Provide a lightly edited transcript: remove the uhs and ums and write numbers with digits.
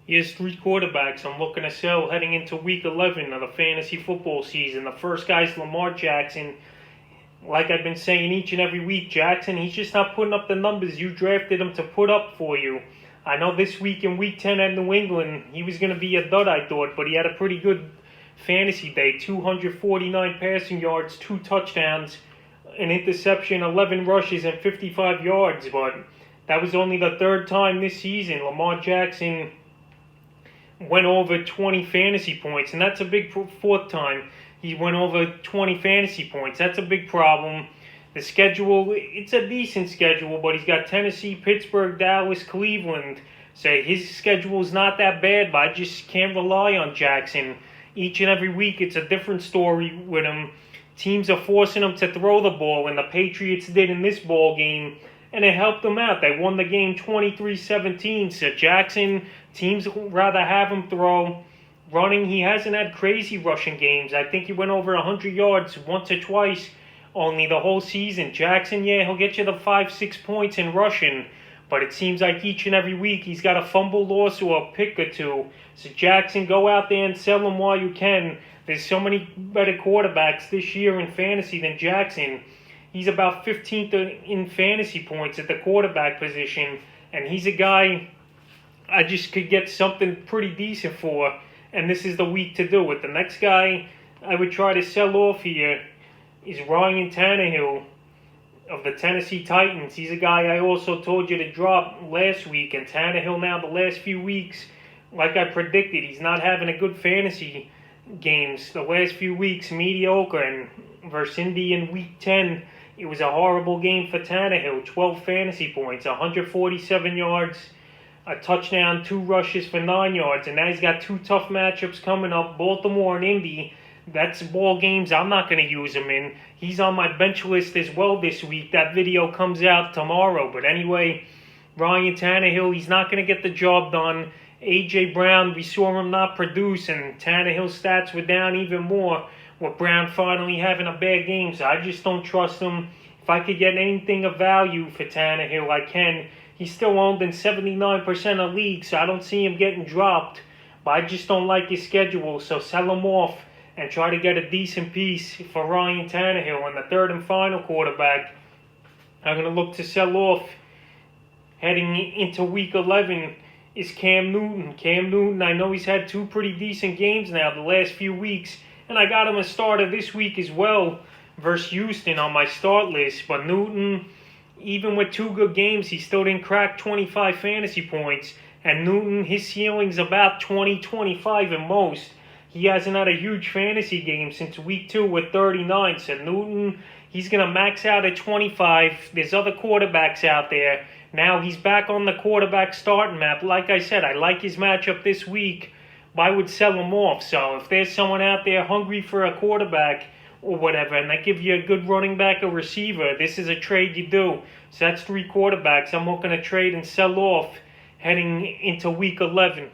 Here's three quarterbacks I'm looking to sell heading into Week 11 of the fantasy football season. The first guy's Lamar Jackson. Like I've been saying each and every week, Jackson, he's just not putting up the numbers you drafted him to put up for you. I know this week in Week 10 at New England, he was going to be a dud, I thought, but he had a pretty good fantasy day. 249 passing yards, 2 touchdowns, an interception, 11 rushes, and 55 yards. But that was only the third time this season Lamar Jackson went over 20 fantasy points, and that's a big fourth time he went over 20 fantasy points. That's a big problem. The schedule, it's a decent schedule, but he's got Tennessee, Pittsburgh, Dallas, Cleveland. So his schedule is not that bad, but I just can't rely on Jackson. Each and every week, it's a different story with him. Teams are forcing him to throw the ball, and the Patriots did in this ball game, and it helped them out. They won the game 23-17. So Jackson, teams would rather have him throw. Running, he hasn't had crazy rushing games. I think he went over 100 yards once or twice only the whole season. Jackson, yeah, he'll get you the 5-6 points in rushing, but it seems like each and every week he's got a fumble loss or a pick or two. So Jackson, go out there and sell him while you can. There's so many better quarterbacks this year in fantasy than Jackson. He's about 15th in fantasy points at the quarterback position, and he's a guy I just could get something pretty decent for, and this is the week to do it. The next guy I would try to sell off here is Ryan Tannehill of the Tennessee Titans. He's a guy I also told you to drop last week, and Tannehill now the last few weeks, like I predicted, he's not having a good fantasy games. The last few weeks, mediocre, and versus Indy in Week 10, it was a horrible game for Tannehill. 12 fantasy points, 147 yards, a touchdown, 2 rushes for 9 yards, and now he's got 2 tough matchups coming up, Baltimore and Indy. That's ball games I'm not going to use him in. He's on my bench list as well this week. That video comes out tomorrow. But anyway, Ryan Tannehill, he's not going to get the job done. A.J. Brown, we saw him not produce, and Tannehill's stats were down even more with Brown finally having a bad game. So I just don't trust him. If I could get anything of value for Tannehill, I can. He's still owned in 79% of leagues, so I don't see him getting dropped. But I just don't like his schedule, so sell him off and try to get a decent piece for Ryan Tannehill. And the third and final quarterback I'm going to look to sell off heading into Week 11 is Cam Newton. Cam Newton, I know he's had 2 pretty decent games now the last few weeks, and I got him a starter this week as well versus Houston on my start list. But Newton, even with 2 good games, he still didn't crack 25 fantasy points. And Newton, his ceiling's about 20-25 at most. He hasn't had a huge fantasy game since Week 2 with 39. So Newton, he's going to max out at 25. There's other quarterbacks out there. Now he's back on the quarterback starting map. Like I said, I like his matchup this week, but I would sell him off. So if there's someone out there hungry for a quarterback or whatever, and they give you a good running back or receiver, this is a trade you do. So that's 3 quarterbacks I'm looking to trade and sell off heading into Week 11.